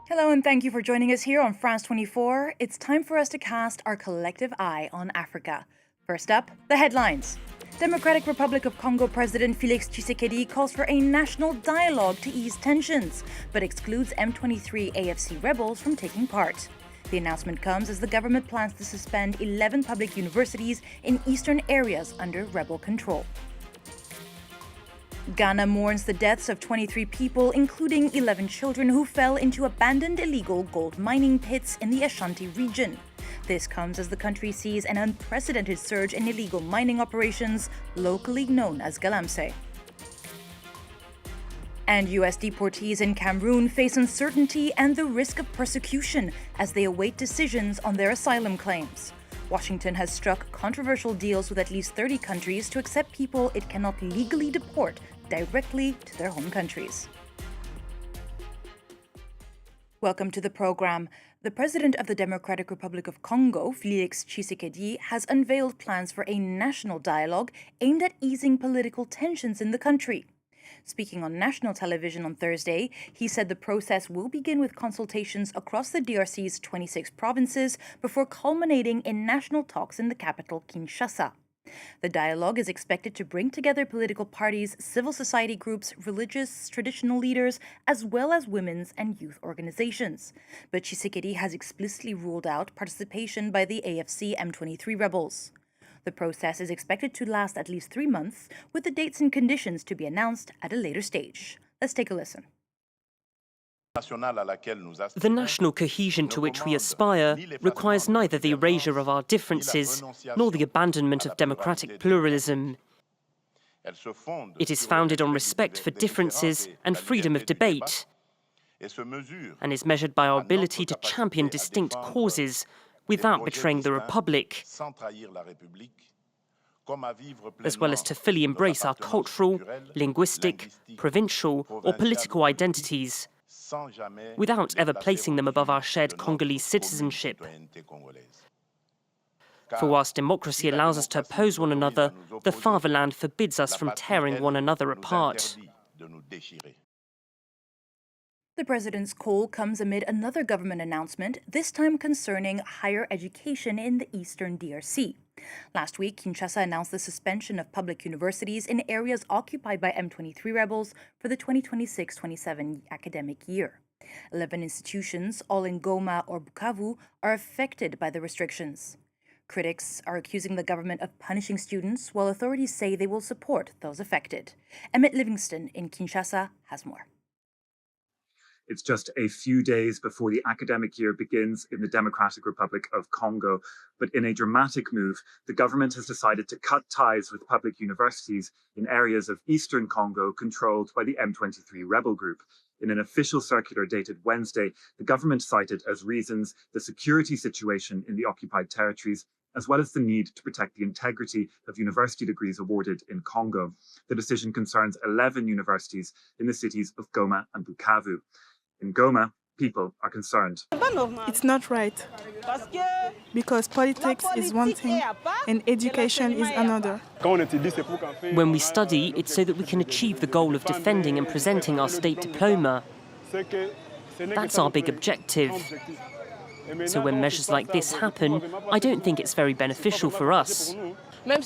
Hello and thank you for joining us here on France 24. It's time for us to cast our collective eye on Africa. First up, the headlines. Democratic Republic of Congo President Félix Tshisekedi calls for a national dialogue to ease tensions, but excludes M23 AFC rebels from taking part. The announcement comes as the government plans to suspend 11 public universities in eastern areas under rebel control. Ghana mourns the deaths of 23 people, including 11 children who fell into abandoned illegal gold mining pits in the Ashanti region. This comes as the country sees an unprecedented surge in illegal mining operations, locally known as galamsey. And U.S. deportees in Cameroon face uncertainty and the risk of persecution as they await decisions on their asylum claims. Washington has struck controversial deals with at least 30 countries to accept people it cannot legally deport directly to their home countries. Welcome to the program. The president of the Democratic Republic of Congo, Félix Tshisekedi, has unveiled plans for a national dialogue aimed at easing political tensions in the country. Speaking on national television on Thursday, he said the process will begin with consultations across the DRC's 26 provinces before culminating in national talks in the capital, Kinshasa. The dialogue is expected to bring together political parties, civil society groups, religious, traditional leaders, as well as women's and youth organizations. But Tshisekedi has explicitly ruled out participation by the AFC M23 rebels. The process is expected to last at least 3 months, with the dates and conditions to be announced at a later stage. Let's take a listen. The national cohesion to which we aspire requires neither the erasure of our differences nor the abandonment of democratic pluralism. It is founded on respect for differences and freedom of debate, and is measured by our ability to champion distinct causes without betraying the Republic, as well as to fully embrace our cultural, linguistic, provincial or political identities, without ever placing them above our shared Congolese citizenship. For whilst democracy allows us to oppose one another, the fatherland forbids us from tearing one another apart. The president's call comes amid another government announcement, this time concerning higher education in the eastern DRC. Last week, Kinshasa announced the suspension of public universities in areas occupied by M23 rebels for the 2026-27 academic year. 11 institutions, all in Goma or Bukavu, are affected by the restrictions. Critics are accusing the government of punishing students, while authorities say they will support those affected. Emmett Livingston in Kinshasa has more. It's just a few days before the academic year begins in the Democratic Republic of Congo. But in a dramatic move, the government has decided to cut ties with public universities in areas of eastern Congo controlled by the M23 rebel group. In an official circular dated Wednesday, the government cited as reasons the security situation in the occupied territories, as well as the need to protect the integrity of university degrees awarded in Congo. The decision concerns 11 universities in the cities of Goma and Bukavu. In Goma, people are concerned. It's not right, because politics is one thing and education is another. When we study, it's so that we can achieve the goal of defending and presenting our state diploma. That's our big objective. So when measures like this happen, I don't think it's very beneficial for us.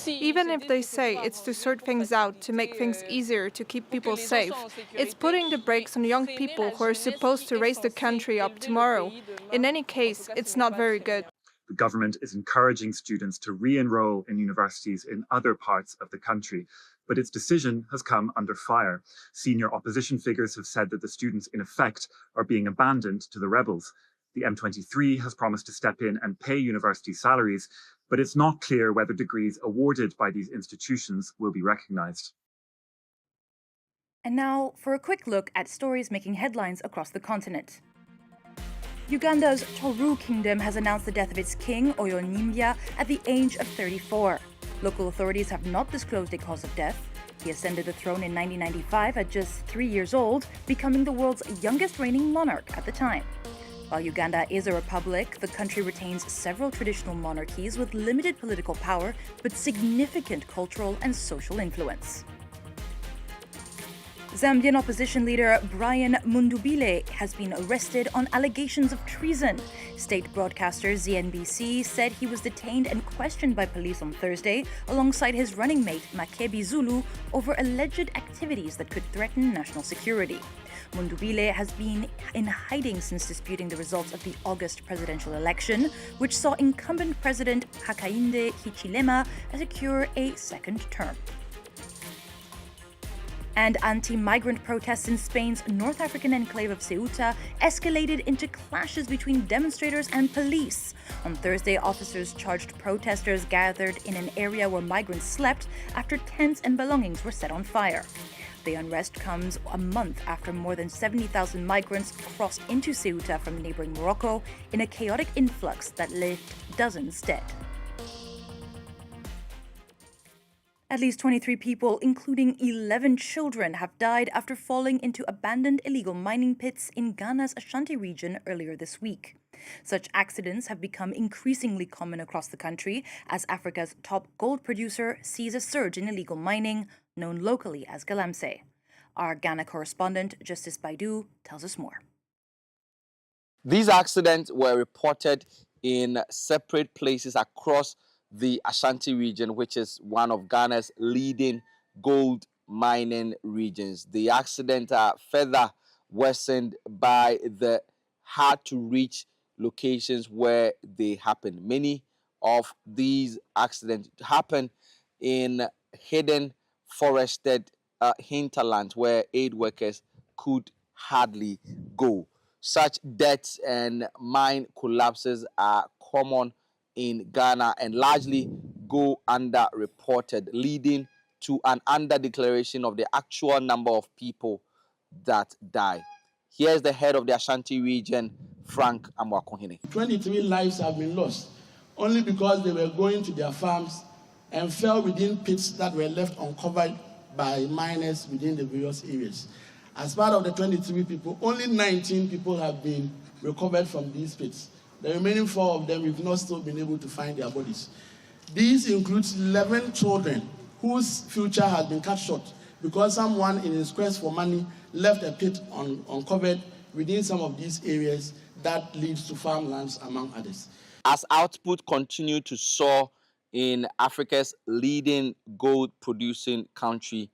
Even if they say it's to sort things out, to make things easier, to keep people safe, it's putting the brakes on young people who are supposed to raise the country up tomorrow. In any case, it's not very good. The government is encouraging students to re-enroll in universities in other parts of the country, but its decision has come under fire. Senior opposition figures have said that the students, in effect, are being abandoned to the rebels. The M23 has promised to step in and pay university salaries, but it's not clear whether degrees awarded by these institutions will be recognised. And now for a quick look at stories making headlines across the continent. Uganda's Choru Kingdom has announced the death of its king, Oyonimbia, at the age of 34. Local authorities have not disclosed a cause of death. He ascended the throne in 1995 at just 3 years old, becoming the world's youngest reigning monarch at the time. While Uganda is a republic, the country retains several traditional monarchies with limited political power, but significant cultural and social influence. Zambian opposition leader Brian Mundubile has been arrested on allegations of treason. State broadcaster ZNBC said he was detained and questioned by police on Thursday alongside his running mate Makebi Zulu over alleged activities that could threaten national security. Mundubile has been in hiding since disputing the results of the August presidential election, which saw incumbent President Hakainde Hichilema secure a second term. And anti-migrant protests in Spain's North African enclave of Ceuta escalated into clashes between demonstrators and police. On Thursday, officers charged protesters gathered in an area where migrants slept after tents and belongings were set on fire. The unrest comes a month after more than 70,000 migrants crossed into Ceuta from neighboring Morocco in a chaotic influx that left dozens dead. At least 23 people, including 11 children, have died after falling into abandoned illegal mining pits in Ghana's Ashanti region earlier this week. Such accidents have become increasingly common across the country as Africa's top gold producer sees a surge in illegal mining, known locally as galamsey. Our Ghana correspondent, Justice Baidu, tells us more. These accidents were reported in separate places across the Ashanti region, which is one of Ghana's leading gold mining regions. The accidents are further worsened by the hard-to-reach locations where they happen. Many of these accidents happen in hidden forested hinterlands where aid workers could hardly go. Such deaths and mine collapses are common in Ghana and largely go underreported, leading to an under-declaration of the actual number of people that die. Here's the head of the Ashanti region, Frank Amwakohene. 23 lives have been lost only because they were going to their farms and fell within pits that were left uncovered by miners within the various areas. As part of the 23 people, only 19 people have been recovered from these pits. The remaining 4 of them, we've not still been able to find their bodies. These includes 11 children whose future has been cut short because someone in his quest for money left a pit uncovered within some of these areas that leads to farmlands, among others. As output continued to soar in Africa's leading gold-producing country,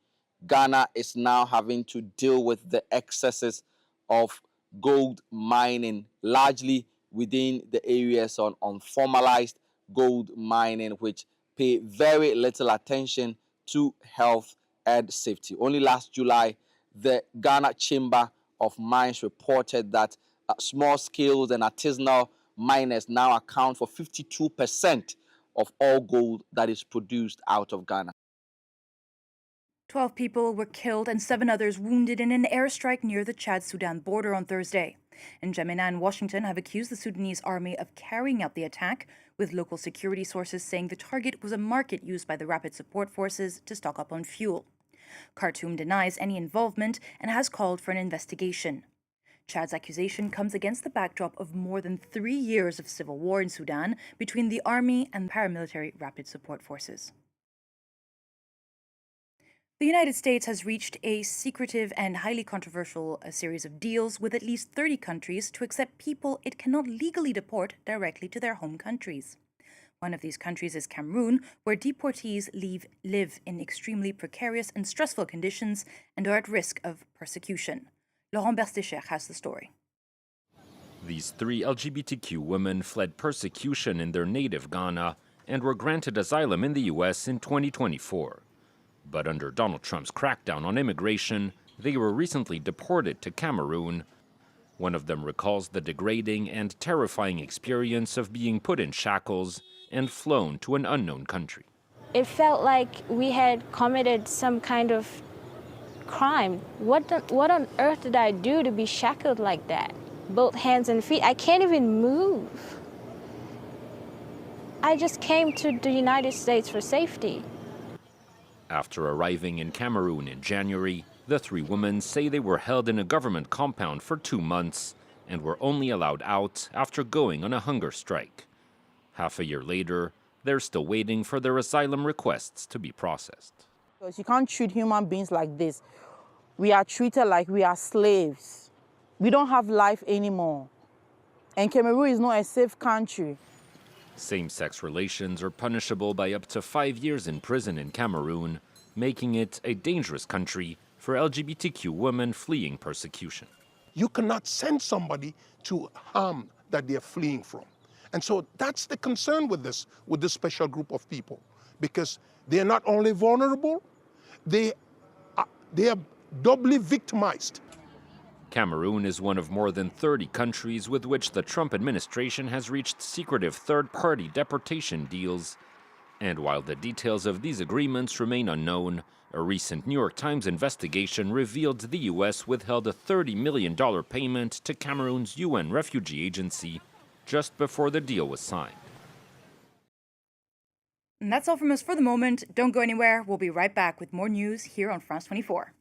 Ghana is now having to deal with the excesses of gold mining, largely within the areas on unformalized gold mining, which pay very little attention to health and safety. Only last July, the Ghana Chamber of Mines reported that small-scale and artisanal miners now account for 52% of all gold that is produced out of Ghana. 12 people were killed and 7 others wounded in an airstrike near the Chad-Sudan border on Thursday. N'Djamena and Washington have accused the Sudanese army of carrying out the attack, with local security sources saying the target was a market used by the Rapid Support Forces to stock up on fuel. Khartoum denies any involvement and has called for an investigation. Chad's accusation comes against the backdrop of more than 3 years of civil war in Sudan between the army and paramilitary Rapid Support Forces. The United States has reached a secretive and highly controversial series of deals with at least 30 countries to accept people it cannot legally deport directly to their home countries. One of these countries is Cameroon, where deportees live in extremely precarious and stressful conditions and are at risk of persecution. Laurent Berstecher has the story. These 3 LGBTQ women fled persecution in their native Ghana and were granted asylum in the U.S. in 2024. But under Donald Trump's crackdown on immigration, they were recently deported to Cameroon. One of them recalls the degrading and terrifying experience of being put in shackles and flown to an unknown country. It felt like we had committed some kind of crime. What on earth did I do to be shackled like that? Both hands and feet. I can't even move. I just came to the United States for safety. After arriving in Cameroon in January, the 3 women say they were held in a government compound for 2 months and were only allowed out after going on a hunger strike. Half a year later, they're still waiting for their asylum requests to be processed. Because you can't treat human beings like this. we are treated like we are slaves. We don't have life anymore. And Cameroon is not a safe country. Same-sex relations are punishable by up to 5 years in prison in Cameroon, making it a dangerous country for LGBTQ women fleeing persecution. You cannot send somebody to harm that they're fleeing from. And so that's the concern with this special group of people, because they're not only vulnerable, they are doubly victimized. Cameroon is one of more than 30 countries with which the Trump administration has reached secretive third-party deportation deals. And while the details of these agreements remain unknown, a recent New York Times investigation revealed the U.S. withheld a $30 million payment to Cameroon's UN refugee agency just before the deal was signed. And that's all from us for the moment. Don't go anywhere. We'll be right back with more news here on France 24.